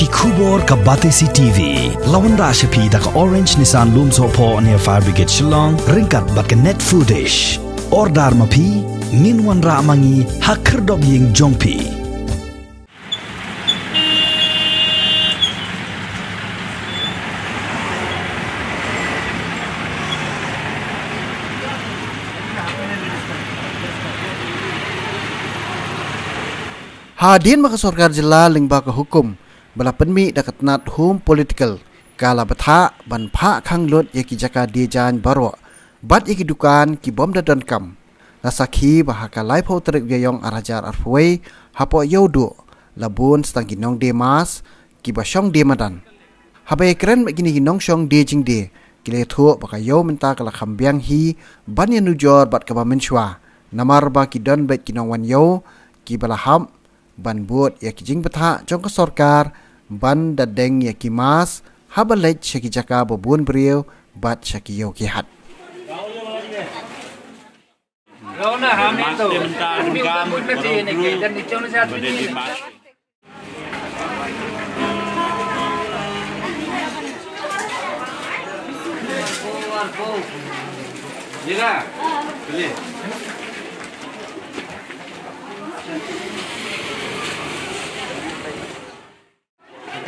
Kubor ka Batesi TV. Lawan Rashapi da ka Orange Nissan Loom Sopo near Fire Brigade Shillong. Ringkat bat ka net footage. Ordar mapi. Minwan ra mangi hakerdog ying jongpi. Hadin maka sorkar jela lingba ke hukum bala penmi dakat nat hum political kala betha ban pha khang lot yaki jaka di jan baro bat yaki dukan ki bom da don kam nasakhi bahaka lai pho trek yong arajar arfoi hapo yodo labun stang ginong de mas ki basong de madan habe kren begini ginong shong de jing de kile tho baka yo menta kala khambyang hi ban ya nujor bat ka ba menchwa namar ba ki don bet kinong wan yo ki bala ham ban buat ya kijing betha jong ke sorkar ban dadeng ya kimas habalet syaki jaka bobun beriau bat syaki yo kihat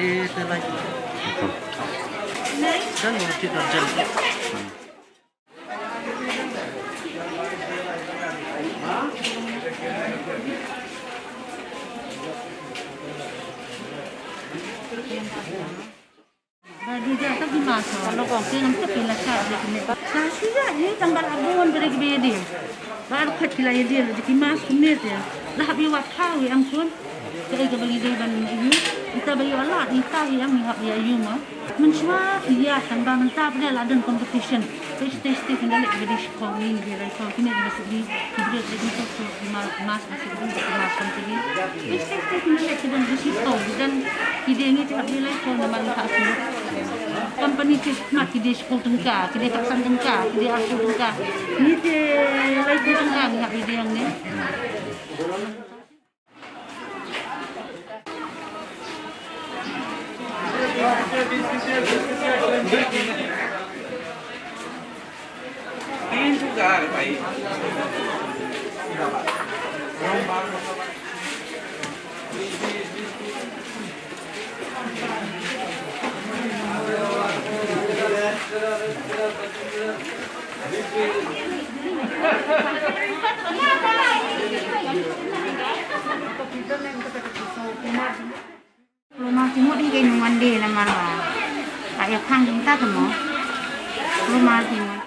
Itu lagi. Dan mungkin terjadi. Bagi jatuh di masa kalau kau kena pilih cara ni. Saya ni tambah abon beri dia. Baru kat pilih dia jadi mas kumir dia. Lah biwat tahu yang pun. Saya kembali dari banding ini. Kita bagi Allah kita yang mihak dia yuma. Mencuba dia tambah mentah pada ladan competition. Stage kendali beri sekolah ini beri sekolah ini juga sedih. Beri jadi tu mas masih beri mas sendiri. Stage kendali kita beri sekolah dan kita ini tidak boleh sekolah nama lihat semua. Company nak kita sekolah tengkar, kita taksan tengkar, kita aku tengkar. Ini dia lagi tengkar lihat dia yang ni. Ini juga baik. Rumah timur ni kain mandi nama lah. Kayak hang kita tu mo. Rumah timur.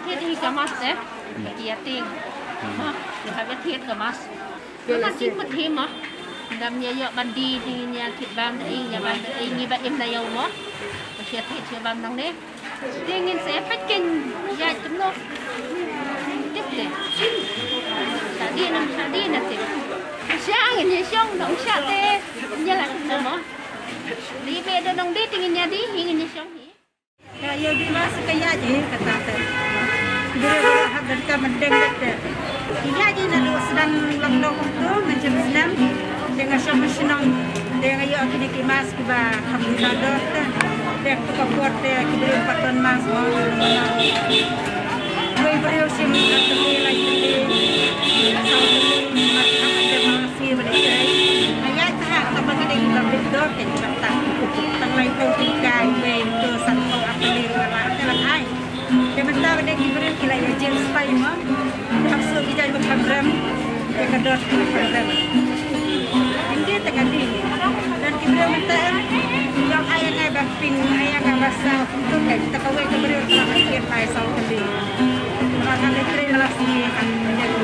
Thiết đi cả mas đấy, kia tiền, để hai thiết cả mas. Nó chính một thêm mà, đam nhà dọ ban đi thì nhà thịt ban đấy, nhà ban đấy, như vậy em này ông mất, chia thịt chia ban năng đấy, thì nhìn sẽ phát kinh, dài chấm nó, tiếp đấy, xả đi là gì, xả người nhà xong đóng xả thế, như là không đó, đi về đâu đóng đi thì người nhà đi, người nhà xong gì. Ya di masa kaya je kata tu. Bila hab mereka mendeng kata. Iya je nak sedang long tu macam senang dengan senang dengan yo kini kimas kiba alhamdulillah dah. Dek tu kapuat dek kibri patan mas mau. Koi beriu sim atau lagi ni. Ada masih mereka. Ayat tak apa kena kita berdor kita tang lain tu tikai main tu santo apa ni lah dalam ai. Sebentar dia kibri kila ya jil spy mah. Hafsu kita ibu program dia kedor program. Ini tengah ni dan kibri minta yang ayah ngai bapin ayah ngai basah tu kan kita kawai kibri sama ikan lai sau kali. Orang ada kiri kelas ni kan menjadi